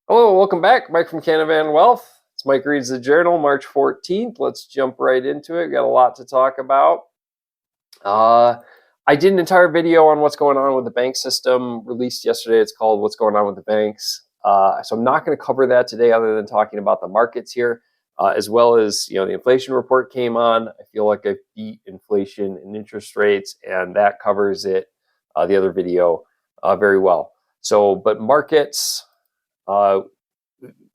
Hello, welcome back. Mike from Canavan Wealth. It's Mike reads the journal, March 14th. Let's jump right into it. We've got a lot to talk about. I did an entire video on what's going on with the bank system released yesterday. It's called What's Going On with the Banks. So I'm not going to cover that today other than talking about the markets here, as well as, the inflation report came on. I feel like I beat inflation and interest rates, and that covers it, the other video, very well. But markets, uh,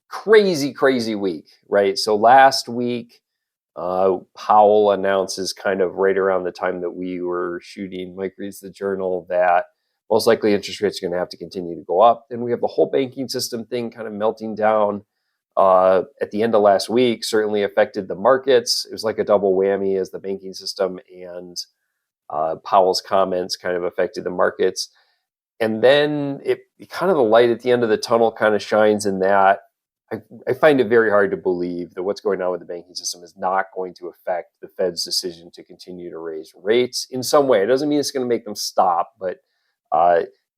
crazy week, right? So last week, Powell announces kind of right around the time that we were shooting Mike Reads the Journal that most likely interest rates are going to have to continue to go up. Then we have the whole banking system thing kind of melting down at the end of last week, certainly affected the markets. It was like a double whammy as the banking system and Powell's comments kind of affected the markets. And then it kind of the light at the end of the tunnel kind of shines in that I find it very hard to believe that what's going on with the banking system is not going to affect the Fed's decision to continue to raise rates in some way. It doesn't mean it's going to make them stop, but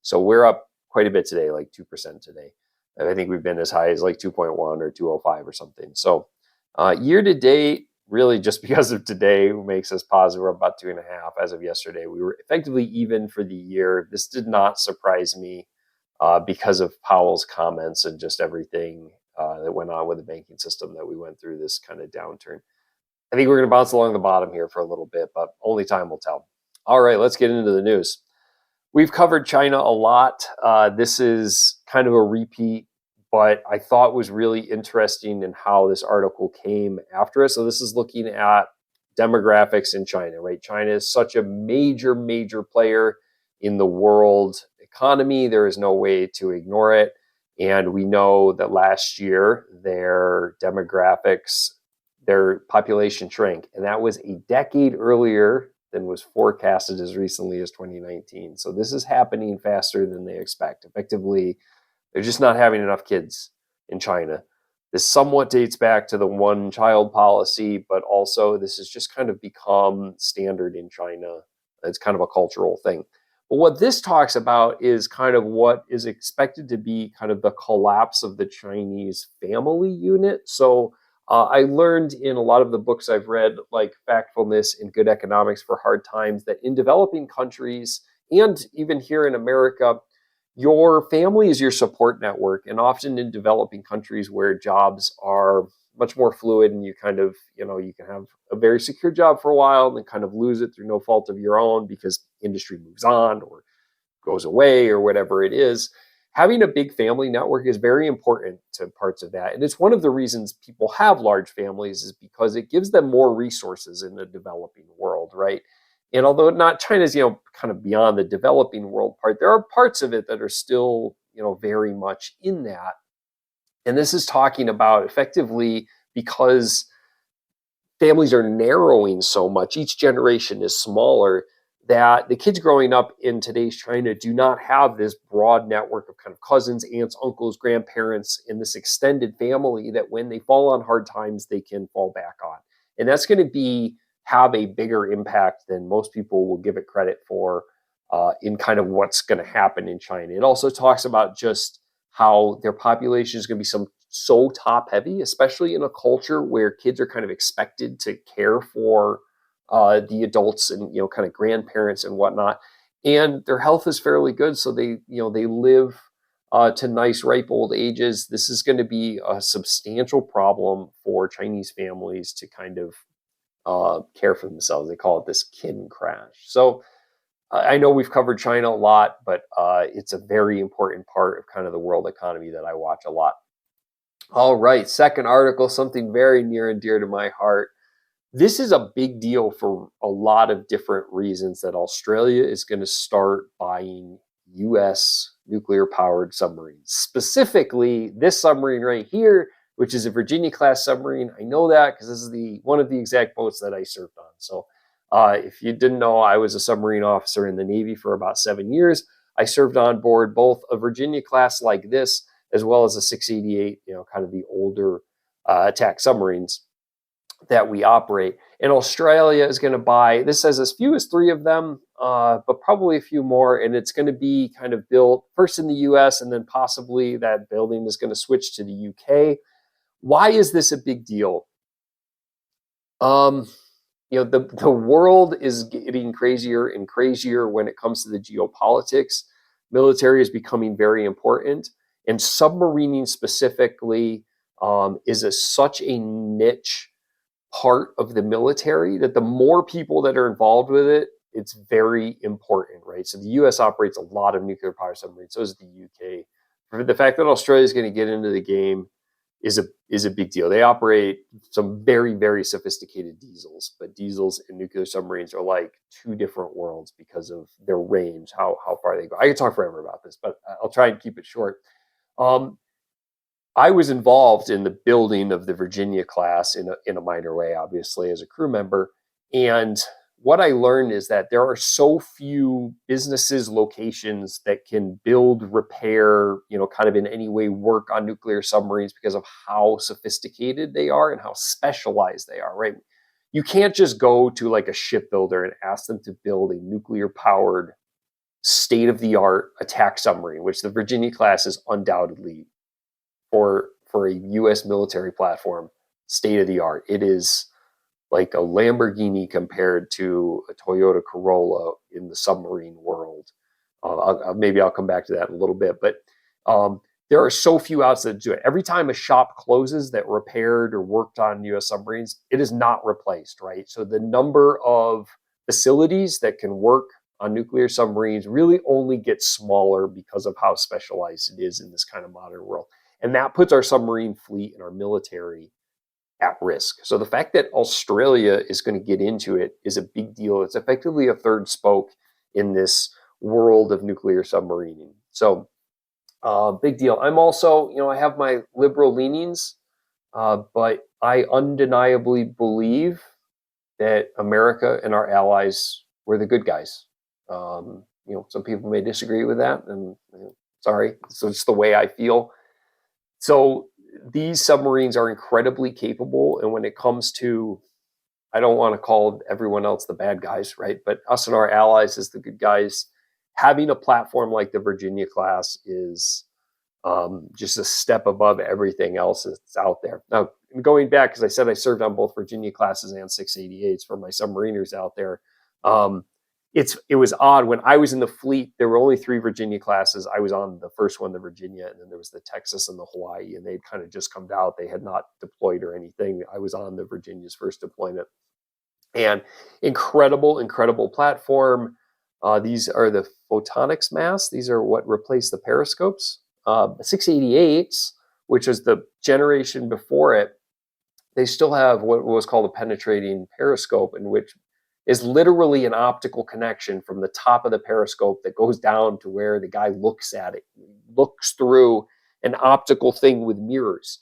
so we're up quite a bit today, like 2% today. And I think we've been as high as like 2.1 or 205 or something. So year to date, really just because of today makes us positive. We're about 2.5 as of yesterday. We were effectively even for the year. This did not surprise me because of Powell's comments and just everything that went on with the banking system that we went through this kind of downturn. I think we're going to bounce along the bottom here for a little bit, but only time will tell. All right, let's get into the news. We've covered China a lot. This is kind of a repeat, but I thought was really interesting in how this article came after it. So this is looking at demographics in China, right? China is such a major player in the world economy. There is no way to ignore it. And we know that last year, their demographics, their population shrank. And that was a decade earlier than was forecasted as recently as 2019. So this is happening faster than they expect. Effectively, they're just not having enough kids in China. This somewhat dates back to the one-child policy, but also this has just kind of become standard in China. It's kind of a cultural thing. But what this talks about is kind of what is expected to be kind of the collapse of the Chinese family unit. So I learned in a lot of the books I've read, like Factfulness and Good Economics for Hard Times, that in developing countries and even here in America, your family is your support network. And often in developing countries where jobs are much more fluid and you kind of, you can have a very secure job for a while and then kind of lose it through no fault of your own because industry moves on or goes away or whatever it is. Having a big family network is very important to parts of that. And it's one of the reasons people have large families is because it gives them more resources in the developing world, right? And although not China's, kind of beyond the developing world part, there are parts of it that are still, very much in that. And this is talking about effectively because families are narrowing so much, each generation is smaller, that the kids growing up in today's China do not have this broad network of kind of cousins, aunts, uncles, grandparents in this extended family that when they fall on hard times, they can fall back on. And that's going to have a bigger impact than most people will give it credit for in kind of what's going to happen in China. It also talks about just how their population is going to be so top heavy, especially in a culture where kids are kind of expected to care for the adults and kind of grandparents and whatnot, and their health is fairly good, so they live to nice ripe old ages. This is going to be a substantial problem for Chinese families to kind of care for themselves. They call it this kin crash. So I know we've covered China a lot, but it's a very important part of kind of the world economy that I watch a lot. All right, second article, something very near and dear to my heart. This is a big deal for a lot of different reasons that Australia is going to start buying U.S. nuclear-powered submarines. Specifically, this submarine right here, which is a Virginia-class submarine. I know that because this is one of the exact boats that I served on. So if you didn't know, I was a submarine officer in the Navy for about 7 years. I served on board both a Virginia-class like this, as well as a 688, kind of the older attack submarines. that we operate. And Australia is going to buy, this says as few as 3 of them, but probably a few more. And it's going to be kind of built first in the US, and then possibly that building is going to switch to the UK. Why is this a big deal? The world is getting crazier and crazier when it comes to the geopolitics. Military is becoming very important, and submarining specifically is such a niche part of the military that the more people that are involved with it, it's very important, right? So the U.S. operates a lot of nuclear power submarines. So does the U.K. For the fact that Australia is going to get into the game is a big deal. They operate some very, very sophisticated diesels, but diesels and nuclear submarines are like 2 different worlds because of their range, how far they go. I could talk forever about this, but I'll try and keep it short. I was involved in the building of the Virginia class in a minor way, obviously, as a crew member. And what I learned is that there are so few businesses, locations that can build, repair, kind of in any way work on nuclear submarines because of how sophisticated they are and how specialized they are, right? You can't just go to like a shipbuilder and ask them to build a nuclear powered, state of the art attack submarine, which the Virginia class is undoubtedly for a US military platform, state of the art. It is like a Lamborghini compared to a Toyota Corolla in the submarine world. Maybe I'll come back to that in a little bit, but there are so few outlets that do it. Every time a shop closes that repaired or worked on US submarines, it is not replaced, right? So the number of facilities that can work on nuclear submarines really only gets smaller because of how specialized it is in this kind of modern world. And that puts our submarine fleet and our military at risk. So the fact that Australia is going to get into it is a big deal. It's effectively a third spoke in this world of nuclear submarining. So big deal. I'm also, I have my liberal leanings, but I undeniably believe that America and our allies were the good guys. Some people may disagree with that, and sorry, so it's the way I feel. So these submarines are incredibly capable, and when it comes to, I don't want to call everyone else the bad guys, right? But us and our allies as the good guys, having a platform like the Virginia class is just a step above everything else that's out there. Now, going back, because I said I served on both Virginia classes and 688s for my submariners out there. It was odd when I was in the fleet. There were only 3 Virginia classes. I was on the first one, the Virginia, and then there was the Texas and the Hawaii, and they'd kind of just come out. They had not deployed or anything. I was on the Virginia's first deployment, and incredible platform. These are the photonics masts. These are what replaced the periscopes. 688s, which is the generation before it, they still have what was called a penetrating periscope, in which is literally an optical connection from the top of the periscope that goes down to where the guy looks at it, looks through an optical thing with mirrors.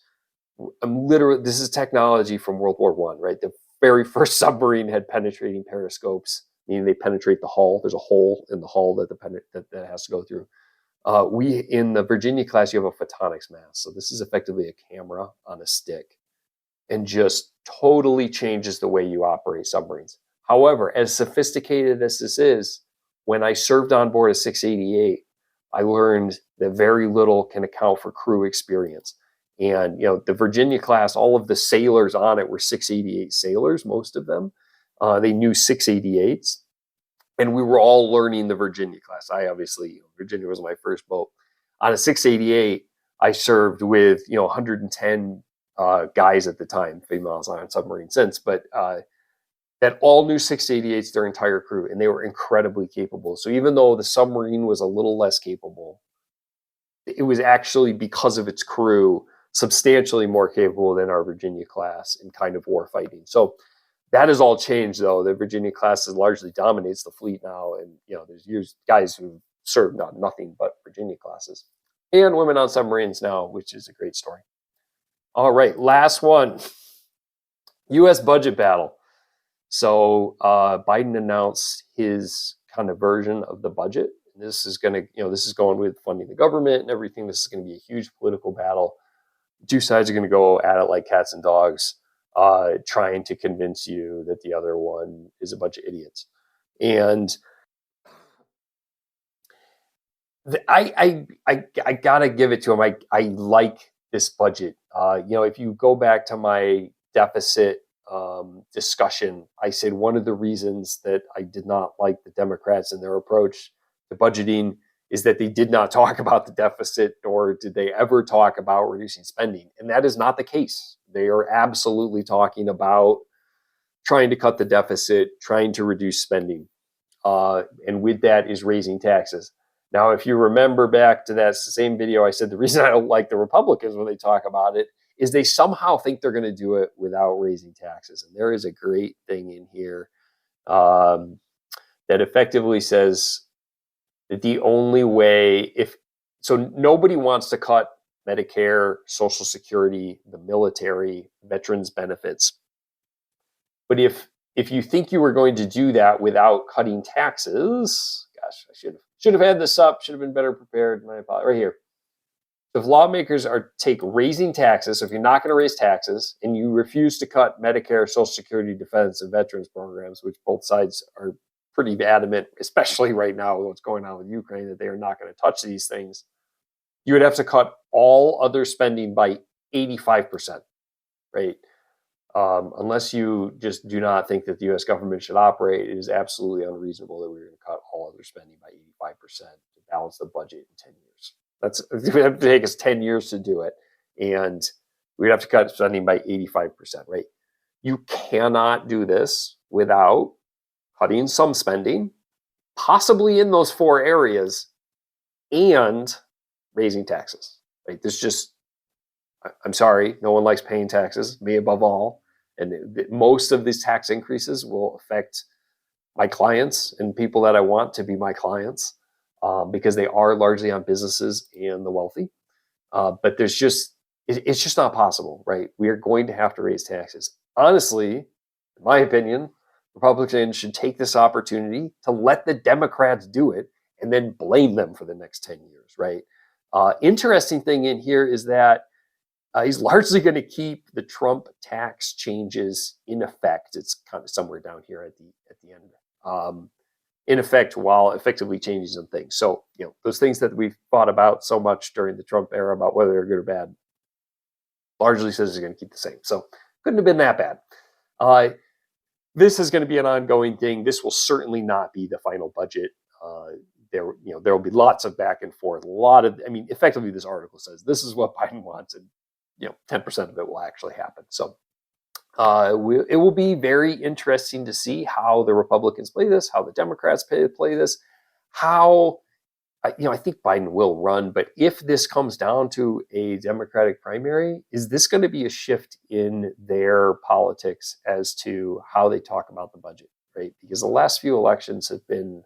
This is technology from World War I, right? The very first submarine had penetrating periscopes, meaning they penetrate the hull. There's a hole in the hull that has to go through. We in the Virginia class, you have a photonics mast. So this is effectively a camera on a stick, and just totally changes the way you operate submarines. However, as sophisticated as this is, when I served on board a 688, I learned that very little can account for crew experience. And, the Virginia class, all of the sailors on it were 688 sailors, most of them. They knew 688s. And we were all learning the Virginia class. I obviously, Virginia was my first boat. On a 688, I served with, 110 guys at the time, females on submarine since, but that all knew 688s, their entire crew, and they were incredibly capable. So even though the submarine was a little less capable, it was actually, because of its crew, substantially more capable than our Virginia class in kind of war fighting. So that has all changed, though. The Virginia class largely dominates the fleet now, and there's guys who served on nothing but Virginia classes, and women on submarines now, which is a great story. All right, last one. U.S. budget battle. So Biden announced his kind of version of the budget. This is going with funding the government and everything. This is going to be a huge political battle. 2 sides are going to go at it like cats and dogs. trying to convince you that the other one is a bunch of idiots. And I gotta give it to him. I like this budget. If you go back to my deficit discussion, I said one of the reasons that I did not like the Democrats and their approach to budgeting is that they did not talk about the deficit, nor did they ever talk about reducing spending. And that is not the case. They are absolutely talking about trying to cut the deficit, trying to reduce spending. And with that is raising taxes. Now, if you remember back to that same video, I said the reason I don't like the Republicans when they talk about it is they somehow think they're going to do it without raising taxes. And there is a great thing in here that effectively says that the only way, nobody wants to cut Medicare, Social Security, the military, veterans benefits. But if you think you were going to do that without cutting taxes, gosh, I should have had this up, should have been better prepared. My apologies. Right here. If lawmakers take raising taxes, so if you're not going to raise taxes and you refuse to cut Medicare, Social Security, defense, and veterans programs, which both sides are pretty adamant, especially right now with what's going on with Ukraine, that they are not going to touch these things, you would have to cut all other spending by 85%, right? Unless you just do not think that the U.S. government should operate, it is absolutely unreasonable that we're going to cut all other spending by 85% to balance the budget in 10 years. It would have to take us 10 years to do it, and we'd have to cut spending by 85%, right? You cannot do this without cutting some spending, possibly in those four areas, and raising taxes, right? I'm sorry, no one likes paying taxes, me above all. And most of these tax increases will affect my clients and people that I want to be my clients because they are largely on businesses and the wealthy. But it's just not possible, right? We are going to have to raise taxes. Honestly, in my opinion, Republicans should take this opportunity to let the Democrats do it and then blame them for the next 10 years, right? Interesting thing in here is that he's largely going to keep the Trump tax changes in effect. It's kind of somewhere down here at the end, in effect, while effectively changing some things. So, those things that we've thought about so much during the Trump era about whether they're good or bad, largely says he's going to keep the same. So, couldn't have been that bad. This is going to be an ongoing thing. This will certainly not be the final budget. There will be lots of back and forth. Effectively, this article says this is what Biden wants, and 10% of it will actually happen. So it will be very interesting to see how the Republicans play this, how the Democrats play this, how, I think Biden will run, but if this comes down to a Democratic primary, is this going to be a shift in their politics as to how they talk about the budget, right? Because the last few elections have been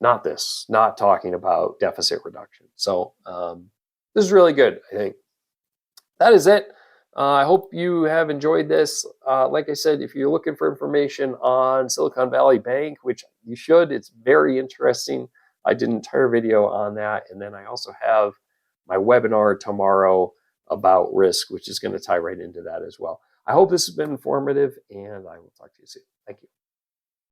not talking about deficit reduction. So this is really good, I think. That is it. I hope you have enjoyed this. Like I said, if you're looking for information on Silicon Valley Bank, which you should, it's very interesting. I did an entire video on that. And then I also have my webinar tomorrow about risk, which is going to tie right into that as well. I hope this has been informative, and I will talk to you soon. Thank you.